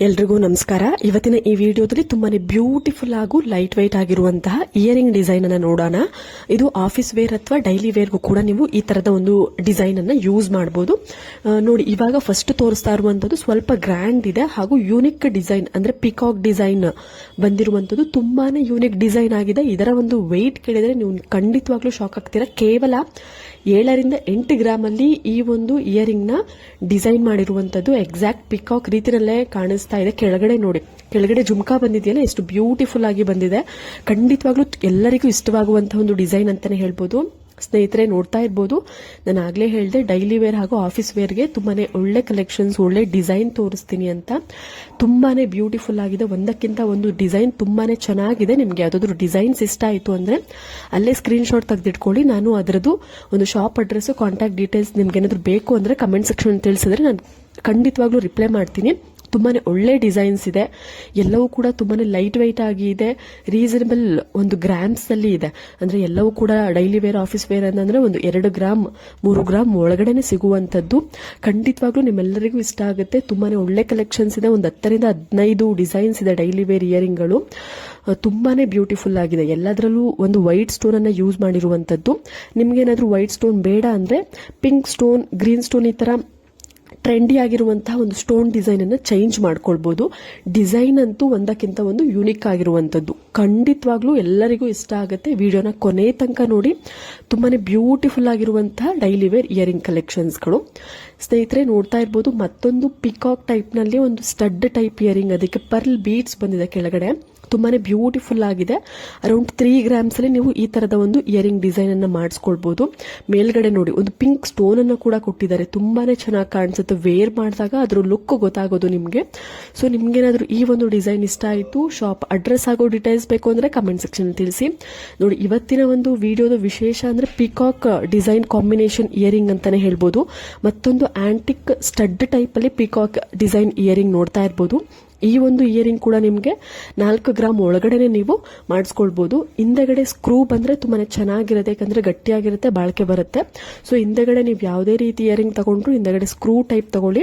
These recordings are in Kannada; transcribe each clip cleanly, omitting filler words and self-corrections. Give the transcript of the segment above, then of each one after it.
ಎಲ್ರಿಗೂ ನಮಸ್ಕಾರ. ಇವತ್ತಿನ ಈ ವಿಡಿಯೋದಲ್ಲಿ ತುಂಬಾನೇ ಬ್ಯೂಟಿಫುಲ್ ಹಾಗೂ ಲೈಟ್ ವೈಟ್ ಆಗಿರುವಂತಹ ಇಯರಿಂಗ್ ಡಿಸೈನ್ ಅನ್ನ ನೋಡೋಣ. ಇದು ಆಫೀಸ್ ವೇರ್ ಅಥವಾ ಡೈಲಿ ವೇರ್ಗೂ ಕೂಡ ನೀವು ಈ ತರದ ಒಂದು ಡಿಸೈನ್ ಅನ್ನ ಯೂಸ್ ಮಾಡಬಹುದು. ನೋಡಿ, ಇವಾಗ ಫಸ್ಟ್ ತೋರಿಸ್ತಾ ಇರುವಂತದ್ದು ಸ್ವಲ್ಪ ಗ್ರ್ಯಾಂಡ್ ಇದೆ ಹಾಗೂ ಯೂನಿಕ್ ಡಿಸೈನ್, ಅಂದ್ರೆ ಪಿಕಾಕ್ ಡಿಸೈನ್ ಬಂದಿರುವಂತದ್ದು. ತುಂಬಾನೇ ಯೂನಿಕ್ ಡಿಸೈನ್ ಆಗಿದೆ. ಇದರ ಒಂದು ವೆಯ್ಟ್ ಕೇಳಿದ್ರೆ ನೀವು ಖಂಡಿತವಾಗ್ಲೂ ಶಾಕ್ ಆಗ್ತೀರಾ. ಕೇವಲ 7 ರಿಂದ 8 ಗ್ರಾಮ್ ಅಲ್ಲಿ ಈ ಒಂದು ಇಯರಿಂಗ್ ನ ಡಿಸೈನ್ ಮಾಡಿರುವಂತದ್ದು. ಎಕ್ಸಾಕ್ಟ್ ಪಿಕಾಕ್ ರೀತಿಯಲ್ಲೇ ಕಾಣಿಸ್ತಾ ಇದೆ. ಕೆಳಗಡೆ ನೋಡಿ, ಕೆಳಗಡೆ ಜುಮ್ಕಾ ಬಂದಿದೆಯಲ್ಲ, ಎಷ್ಟು ಬ್ಯೂಟಿಫುಲ್ ಆಗಿ ಬಂದಿದೆ. ಖಂಡಿತವಾಗ್ಲೂ ಎಲ್ಲರಿಗೂ ಇಷ್ಟವಾಗುವಂತಹ ಒಂದು ಡಿಸೈನ್ ಅಂತಾನೆ ಹೇಳ್ಬೋದು. ಸ್ನೇಹಿತರೆ, ನೋಡ್ತಾ ಇರ್ಬೋದು, ನಾನು ಆಗ್ಲೇ ಹೇಳಿದೆ ಡೈಲಿ ವೇರ್ ಹಾಗೂ ಆಫೀಸ್ ವೇರ್ಗೆ ತುಂಬಾನೇ ಒಳ್ಳೆ ಕಲೆಕ್ಷನ್ಸ್, ಒಳ್ಳೆ ಡಿಸೈನ್ ತೋರಿಸ್ತೀನಿ ಅಂತ. ತುಂಬಾನೇ ಬ್ಯೂಟಿಫುಲ್ ಆಗಿದೆ. ಒಂದಕ್ಕಿಂತ ಒಂದು ಡಿಸೈನ್ ತುಂಬಾನೇ ಚೆನ್ನಾಗಿದೆ. ನಿಮ್ಗೆ ಯಾವ್ದಾದ್ರು ಡಿಸೈನ್ಸ್ ಇಷ್ಟ ಆಯ್ತು ಅಂದ್ರೆ ಅಲ್ಲೇ ಸ್ಕ್ರೀನ್ ಶಾಟ್ ತೆಗೆದಿಟ್ಕೊಳ್ಳಿ. ನಾನು ಅದರದ್ದು ಒಂದು ಶಾಪ್ ಅಡ್ರೆಸ್, ಕಾಂಟ್ಯಾಕ್ಟ್ ಡೀಟೇಲ್ಸ್ ನಿಮ್ಗೆ ಏನಾದ್ರು ಬೇಕು ಅಂದ್ರೆ ಕಮೆಂಟ್ ಸೆಕ್ಷನ್ ತಿಳಿಸಿದ್ರೆ ನಾನು ಖಂಡಿತವಾಗ್ಲೂ ರಿಪ್ಲೈ ಮಾಡ್ತೀನಿ. ತುಂಬಾನೇ ಒಳ್ಳೆ ಡಿಸೈನ್ಸ್ ಇದೆ. ಎಲ್ಲವೂ ಕೂಡ ತುಂಬಾನೇ ಲೈಟ್ ವೈಟ್ ಆಗಿ ಇದೆ. ರೀಸನಬಲ್ ಒಂದು ಗ್ರಾಮ್ಸ್ ಅಲ್ಲಿ ಇದೆ. ಅಂದ್ರೆ ಎಲ್ಲವೂ ಕೂಡ ಡೈಲಿ ವೇರ್, ಆಫೀಸ್ ವೇರ್ ಅಂತಂದ್ರೆ ಒಂದು 2 ಗ್ರಾಮ್ 3 ಗ್ರಾಮ್ ಒಳಗಡೆನೆ ಸಿಗುವಂತದ್ದು. ಖಂಡಿತವಾಗ್ಲೂ ನಿಮ್ಮೆಲ್ಲರಿಗೂ ಇಷ್ಟ ಆಗುತ್ತೆ. ತುಂಬಾನೇ ಒಳ್ಳೆ ಕಲೆಕ್ಷನ್ಸ್ ಇದೆ. ಒಂದು 10 ರಿಂದ 15 ಡಿಸೈನ್ಸ್ ಇದೆ ಡೈಲಿ ವೇರ್ ಇಯರಿಂಗ್ ಗಳು. ತುಂಬಾನೇ ಬ್ಯೂಟಿಫುಲ್ ಆಗಿದೆ. ಎಲ್ಲದರಲ್ಲೂ ಒಂದು ವೈಟ್ ಸ್ಟೋನ್ ಅನ್ನ ಯೂಸ್ ಮಾಡಿರುವಂತದ್ದು. ನಿಮ್ಗೆ ಏನಾದ್ರೂ ವೈಟ್ ಸ್ಟೋನ್ ಬೇಡ ಅಂದ್ರೆ ಪಿಂಕ್ ಸ್ಟೋನ್, ಗ್ರೀನ್ ಸ್ಟೋನ್, ಈ ತರ ಟ್ರೆಂಡಿ ಆಗಿರುವಂತಹ ಒಂದು ಸ್ಟೋನ್ ಡಿಸೈನ್ ಅನ್ನ ಚೇಂಜ್ ಮಾಡ್ಕೊಳ್ಬಹುದು. ಡಿಸೈನ್ ಅಂತೂ ಒಂದಕ್ಕಿಂತ ಒಂದು ಯೂನಿಕ್ ಆಗಿರುವಂತದ್ದು. ಖಂಡಿತವಾಗ್ಲೂ ಎಲ್ಲರಿಗೂ ಇಷ್ಟ ಆಗುತ್ತೆ. ವಿಡಿಯೋನ ಕೊನೆ ತನಕ ನೋಡಿ. ತುಂಬಾನೇ ಬ್ಯೂಟಿಫುಲ್ ಆಗಿರುವಂತಹ ಡೈಲಿ ವೇರ್ ಇಯರಿಂಗ್ ಕಲೆಕ್ಷನ್ಸ್ಗಳು. ಸ್ನೇಹಿತರೆ, ನೋಡ್ತಾ ಇರ್ಬೋದು, ಮತ್ತೊಂದು ಪಿಕಾಕ್ ಟೈಪ್ ನಲ್ಲಿ ಒಂದು ಸ್ಟಡ್ ಟೈಪ್ ಇಯರಿಂಗ್, ಅದಕ್ಕೆ ಪರ್ಲ್ ಬೀಡ್ಸ್ ಬಂದಿದೆ ಕೆಳಗಡೆ. ತುಂಬಾನೇ ಬ್ಯೂಟಿಫುಲ್ ಆಗಿದೆ. ಅರೌಂಡ್ 3 ಗ್ರಾಮ್ಸ್ ಅಲ್ಲಿ ನೀವು ಈ ತರದ ಒಂದು ಇಯರಿಂಗ್ ಡಿಸೈನ್ ಅನ್ನ ಮಾಡಿಸ್ಕೊಳ್ಬಹುದು. ಮೇಲ್ಗಡೆ ನೋಡಿ, ಒಂದು ಪಿಂಕ್ ಸ್ಟೋನ್ ಅನ್ನು ಕೂಡ ಕೊಟ್ಟಿದ್ದಾರೆ. ತುಂಬಾನೇ ಚೆನ್ನಾಗಿ ಕಾಣಿಸುತ್ತೆ. ವೇರ್ ಮಾಡಿದಾಗ ಅದ್ರ ಲುಕ್ ಗೊತ್ತಾಗೋದು ನಿಮ್ಗೆ. ಸೊ ನಿಮ್ಗೇನಾದ್ರೂ ಈ ಒಂದು ಡಿಸೈನ್ ಇಷ್ಟ ಆಯ್ತು, ಶಾಪ್ ಅಡ್ರೆಸ್ ಆಗೋ ಡೀಟೇಲ್ಸ್ ಬೇಕು ಅಂದ್ರೆ ಕಮೆಂಟ್ ಸೆಕ್ಷನ್ ತಿಳಿಸಿ. ನೋಡಿ, ಇವತ್ತಿನ ಒಂದು ವಿಡಿಯೋದ ವಿಶೇಷ ಅಂದ್ರೆ ಪಿಕಾಕ್ ಡಿಸೈನ್ ಕಾಂಬಿನೇಷನ್ ಇಯರಿಂಗ್ ಅಂತಾನೆ ಹೇಳ್ಬೋದು. ಮತ್ತೊಂದು ಆಂಟಿಕ್ ಸ್ಟಡ್ ಟೈಪ್ ಅಲ್ಲಿ ಪಿಕಾಕ್ ಡಿಸೈನ್ ಇಯರಿಂಗ್ ನೋಡ್ತಾ ಇರ್ಬೋದು. ಈ ಒಂದು ಇಯರಿಂಗ್ ಕೂಡ ನಿಮ್ಗೆ 4 ಗ್ರಾಮ್ ಒಳಗಡೆನೆ ನೀವು ಮಾಡಿಸ್ಕೊಳ್ಬಹುದು. ಹಿಂದೆಗಡೆ ಸ್ಕ್ರೂ ಬಂದ್ರೆ ತುಂಬಾನೇ ಚೆನ್ನಾಗಿರುತ್ತೆ, ಯಾಕಂದ್ರೆ ಗಟ್ಟಿಯಾಗಿರುತ್ತೆ, ಬಾಳಿಕೆ ಬರುತ್ತೆ. ಸೊ ಹಿಂದೆಗಡೆ ನೀವು ಯಾವುದೇ ರೀತಿ ಇಯರಿಂಗ್ ತಗೊಂಡ್ರು ಹಿಂದೆಗಡೆ ಸ್ಕ್ರೂ ಟೈಪ್ ತಗೊಳ್ಳಿ.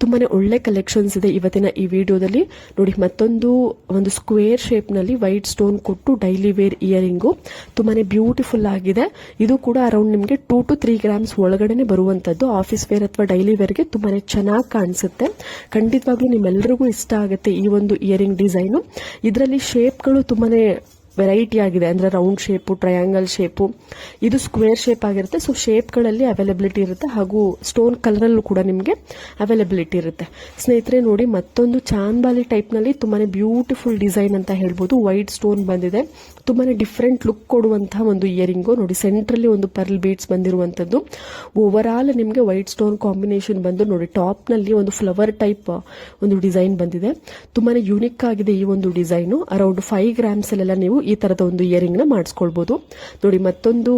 ತುಂಬಾನೇ ಒಳ್ಳೆ ಕಲೆಕ್ಷನ್ಸ್ ಇದೆ ಇವತ್ತಿನ ಈ ವಿಡಿಯೋದಲ್ಲಿ. ನೋಡಿ, ಮತ್ತೊಂದು ಒಂದು ಸ್ಕ್ವೇರ್ ಶೇಪ್ ನಲ್ಲಿ ವೈಟ್ ಸ್ಟೋನ್ ಕೊಟ್ಟು ಡೈಲಿ ವೇರ್ ಇಯರಿಂಗು ತುಂಬಾನೇ ಬ್ಯೂಟಿಫುಲ್ ಆಗಿದೆ. ಇದು ಕೂಡ ಅರೌಂಡ್ ನಿಮ್ಗೆ 2 to 3 ಗ್ರಾಮ್ಸ್ ಒಳಗಡೆನೆ ಬರುವಂತದ್ದು. ಆಫೀಸ್ ವೇರ್ ಅಥವಾ ಡೈಲಿ ವೇರ್ಗೆ ತುಂಬಾನೇ ಚೆನ್ನಾಗಿ ಕಾಣಿಸುತ್ತೆ. ಖಂಡಿತವಾಗ್ಲೂ ನಿಮ್ಮೆಲ್ಲರಿಗೂ ಇಷ್ಟ ಆಗುತ್ತೆ ಈ ಒಂದು ಇಯರಿಂಗ್ ಡಿಸೈನ್. ಇದರಲ್ಲಿ ಶೇಪ್ಗಳು ತುಂಬಾನೇ ವೆರೈಟಿ ಆಗಿದೆ. ಅಂದ್ರೆ ರೌಂಡ್ ಶೇಪು, ಟ್ರಯಾಂಗಲ್ ಶೇಪು, ಇದು ಸ್ಕ್ವೇರ್ ಶೇಪ್ ಆಗಿರುತ್ತೆ. ಸೊ ಶೇಪ್ಗಳಲ್ಲಿ ಅವೈಲಬಿಲಿಟಿ ಇರುತ್ತೆ ಹಾಗೂ ಸ್ಟೋನ್ ಕಲರ್ ಅಲ್ಲೂ ಕೂಡ ನಿಮಗೆ ಅವೈಲಬಿಲಿಟಿ ಇರುತ್ತೆ. ಸ್ನೇಹಿತರೆ ನೋಡಿ, ಮತ್ತೊಂದು ಚಾಂದ್ಬಾಲಿ ಟೈಪ್ ನಲ್ಲಿ ತುಂಬಾನೇ ಬ್ಯೂಟಿಫುಲ್ ಡಿಸೈನ್ ಅಂತ ಹೇಳ್ಬೋದು. ವೈಟ್ ಸ್ಟೋನ್ ಬಂದಿದೆ. ತುಂಬಾನೇ ಡಿಫ್ರೆಂಟ್ ಲುಕ್ ಕೊಡುವಂತಹ ಒಂದು ಇಯರಿಂಗು. ನೋಡಿ, ಸೆಂಟ್ರಲ್ಲಿ ಒಂದು ಪರ್ಲ್ ಬೀಡ್ಸ್ ಬಂದಿರುವಂತದ್ದು. ಓವರ್ ಆಲ್ ನಿಮಗೆ ವೈಟ್ ಸ್ಟೋನ್ ಕಾಂಬಿನೇಷನ್ ಬಂದು ನೋಡಿ, ಟಾಪ್ ನಲ್ಲಿ ಒಂದು ಫ್ಲವರ್ ಟೈಪ್ ಒಂದು ಡಿಸೈನ್ ಬಂದಿದೆ. ತುಂಬಾನೇ ಯೂನಿಕ್ ಆಗಿದೆ ಈ ಒಂದು ಡಿಸೈನು. ಅರೌಂಡ್ 5 ಗ್ರಾಮ್ಸ್ ಅಲ್ಲೆಲ್ಲ ನೀವು ಈ ತರದ ಒಂದು ಇಯರಿಂಗ್ ನ ಮಾಡಿಸ್ಕೊಳ್ಬಹುದು. ನೋಡಿ, ಮತ್ತೊಂದು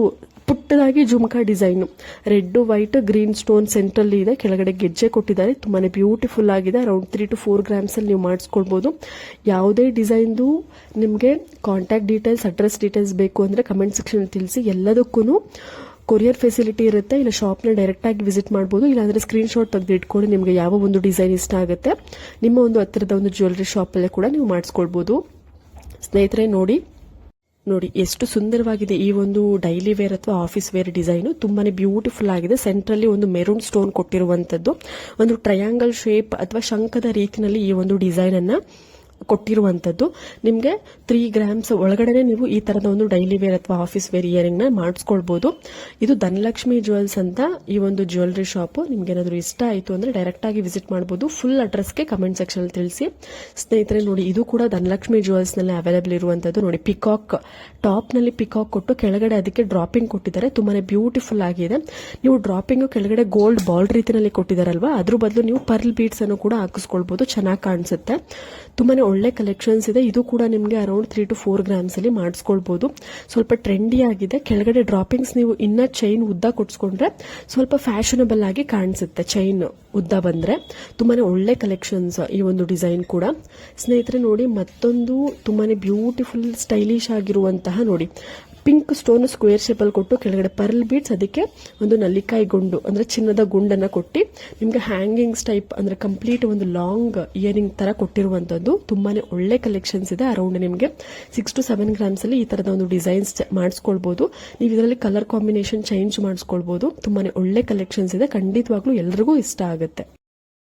ಪುಟ್ಟದಾಗಿ jhumka design, red, white, green stone central ಇದೆ. ಕೆಳಗಡೆ ಗೆಜ್ಜೆ ಕೊಟ್ಟಿದ್ದಾರೆ. ತುಂಬಾನೇ ಬ್ಯೂಟಿಫುಲ್ ಆಗಿದೆ. ಅರೌಂಡ್ 3 to 4 ಗ್ರಾಮ್ಸ್ ಅಲ್ಲಿ ನೀವು ಮಾಡಿಸ್ಕೊಳ್ಬಹುದು. ಯಾವುದೇ ಡಿಸೈನ್ದು ನಿಮಗೆ ಕಾಂಟ್ಯಾಕ್ಟ್ ಡೀಟೇಲ್ಸ್, ಅಡ್ರೆಸ್ ಡೀಟೇಲ್ಸ್ ಬೇಕು ಅಂದ್ರೆ ಕಮೆಂಟ್ ಸೆಕ್ಷನ್ ತಿಳಿಸಿ. ಎಲ್ಲದಕ್ಕೂ ಕೊರಿಯರ್ ಫೆಸಿಲಿಟಿ ಇರುತ್ತೆ. ಇಲ್ಲ ಶಾಪ್ನ ಡೈರೆಕ್ಟ್ ಆಗಿ ವಿಸಿಟ್ ಮಾಡಬಹುದು. ಇಲ್ಲಾಂದ್ರೆ ಸ್ಕ್ರೀನ್ ಶಾಟ್ ತೆಗೆದು ಇಟ್ಕೊಂಡು ನಿಮಗೆ ಯಾವ ಒಂದು ಡಿಸೈನ್ ಇಷ್ಟ ಆಗುತ್ತೆ ನಿಮ್ಮ ಒಂದು ಹತ್ತಿರದ ಒಂದು ಜ್ಯುವೆಲರಿ ಶಾಪ್ ಅಲ್ಲೇ ಕೂಡ ನೀವು ಮಾಡಿಸ್ಕೊಳ್ಬಹುದು. ಸ್ನೇಹಿತರೆ ನೋಡಿ ಎಷ್ಟು ಸುಂದರವಾಗಿದೆ ಈ ಒಂದು ಡೈಲಿ ವೇರ್ ಅಥವಾ ಆಫೀಸ್ ವೇರ್ ಡಿಸೈನ್. ತುಂಬಾನೇ ಬ್ಯೂಟಿಫುಲ್ ಆಗಿದೆ. ಸೆಂಟ್ರಲ್ಲಿ ಒಂದು ಮೆರೂನ್ ಸ್ಟೋನ್ ಕೊಟ್ಟಿರುವಂತದ್ದು, ಒಂದು ಟ್ರಯಾಂಗಲ್ ಶೇಪ್ ಅಥವಾ ಶಂಖದ ರೀತಿಯಲ್ಲಿ ಈ ಒಂದು ಡಿಸೈನ್ ಅನ್ನ ಕೊಟ್ಟಿರುವಂತದ್ದು. ನಿಮ್ಗೆ 3 ಗ್ರಾಮ್ಸ್ ಒಳಗಡೆ ನೀವು ಈ ತರದ ಒಂದು ಡೈಲಿ ವೇರ್ ಅಥವಾ ಆಫೀಸ್ ವೇರ್ ಇಯರಿಂಗ್ ನ ಮಾಡಿಸ್ಕೊಳ್ಬಹುದು. ಇದು ಧನಲಕ್ಷ್ಮಿ ಜ್ಯುವೆಲ್ಸ್ ಅಂತ ಈ ಒಂದು ಜ್ಯುವೆಲರಿ ಶಾಪ್. ನಿಮ್ಗೆ ಏನಾದ್ರು ಇಷ್ಟ ಆಯ್ತು ಅಂದ್ರೆ ಡೈರೆಕ್ಟ್ ಆಗಿ ವಿಸಿಟ್ ಮಾಡಬಹುದು. ಫುಲ್ ಅಡ್ರೆಸ್ಗೆ ಕಮೆಂಟ್ ಸೆಕ್ಷನ್ ತಿಳಿಸಿ. ಸ್ನೇಹಿತರೆ ನೋಡಿ, ಇದು ಕೂಡ ಧನಲಕ್ಷ್ಮಿ ಜ್ಯುವೆಲ್ಸ್ ನಲ್ಲಿ ಅವೈಲೇಬಲ್ ಇರುವಂತದ್ದು. ನೋಡಿ, ಪಿಕಾಕ್ ಟಾಪ್ ನಲ್ಲಿ ಪಿಕಾಕ್ ಕೊಟ್ಟು ಕೆಳಗಡೆ ಅದಕ್ಕೆ ಡ್ರಾಪಿಂಗ್ ಕೊಟ್ಟಿದ್ದಾರೆ. ತುಂಬಾನೇ ಬ್ಯೂಟಿಫುಲ್ ಆಗಿದೆ. ನೀವು ಡ್ರಾಪಿಂಗ್ ಕೆಳಗಡೆ ಗೋಲ್ಡ್ ಬಾಲ್ ರೀತಿಯಲ್ಲಿ ಕೊಟ್ಟಿದ್ದಾರಲ್ವಾ, ಅದ್ರ ಬದಲು ನೀವು ಪರ್ಲ್ ಬೀಡ್ಸ್ ಅನ್ನು ಕೂಡ ಹಾಕಿಸ್ಕೊಳ್ಬಹುದು. ಚೆನ್ನಾಗಿ ಕಾಣಿಸುತ್ತೆ. ತುಂಬಾನೇ ಒಳ್ಳೆ ಕಲೆಕ್ಷನ್ಸ್ ಇದೆ. ಇದು ಕೂಡ ನಿಮಗೆ ಅರೌಂಡ್ 3 to 4 ಗ್ರಾಮ್ಸ್ ಅಲ್ಲಿ ಮಾಡಿಸ್ಕೊಳ್ಬಹುದು. ಸ್ವಲ್ಪ ಟ್ರೆಂಡಿ ಆಗಿದೆ. ಕೆಳಗಡೆ ಡ್ರಾಪಿಂಗ್ಸ್ ನೀವು ಇನ್ನ ಚೈನ್ ಉದ್ದ ಕೊಡ್ಸ್ಕೊಂಡ್ರೆ ಸ್ವಲ್ಪ ಫ್ಯಾಷನಬಲ್ ಆಗಿ ಕಾಣಿಸುತ್ತೆ. ಚೈನ್ ಉದ್ದ ಬಂದ್ರೆ ತುಂಬಾನೇ ಒಳ್ಳೆ ಕಲೆಕ್ಷನ್ಸ್ ಈ ಒಂದು ಡಿಸೈನ್ ಕೂಡ. ಸ್ನೇಹಿತರೆ ನೋಡಿ, ಮತ್ತೊಂದು ತುಂಬಾನೇ ಬ್ಯೂಟಿಫುಲ್ ಸ್ಟೈಲಿಶ್ ಆಗಿರುವಂತಹ ನೋಡಿ ಪಿಂಕ್ ಸ್ಟೋನ್ ಸ್ಕ್ವೇರ್ ಶೇಪ್ ಅಲ್ಲಿ ಕೊಟ್ಟು ಕೆಳಗಡೆ ಪರ್ಲ್ ಬೀಡ್ಸ್, ಅದಕ್ಕೆ ಒಂದು ನಲ್ಲಿಕಾಯಿ ಗುಂಡು ಅಂದ್ರೆ ಚಿನ್ನದ ಗುಂಡನ್ನ ಕೊಟ್ಟು ನಿಮ್ಗೆ ಹ್ಯಾಂಗಿಂಗ್ಸ್ ಟೈಪ್ ಅಂದ್ರೆ ಕಂಪ್ಲೀಟ್ ಒಂದು ಲಾಂಗ್ ಇಯರಿಂಗ್ ತರ ಕೊಟ್ಟಿರುವಂತದ್ದು. ತುಂಬಾನೇ ಒಳ್ಳೆ ಕಲೆಕ್ಷನ್ಸ್ ಇದೆ. ಅರೌಂಡ್ ನಿಮಗೆ 6 to 7 ಗ್ರಾಮ್ಸ್ ಅಲ್ಲಿ ಈ ತರದ ಒಂದು ಡಿಸೈನ್ಸ್ ಮಾಡಿಸ್ಕೊಳ್ಬಹುದು. ನೀವು ಇದರಲ್ಲಿ ಕಲರ್ ಕಾಂಬಿನೇಷನ್ ಚೇಂಜ್ ಮಾಡಿಸ್ಕೊಳ್ಬಹುದು. ತುಂಬಾನೇ ಒಳ್ಳೆ ಕಲೆಕ್ಷನ್ಸ್ ಇದೆ. ಖಂಡಿತವಾಗ್ಲೂ ಎಲ್ರಿಗೂ ಇಷ್ಟ ಆಗುತ್ತೆ.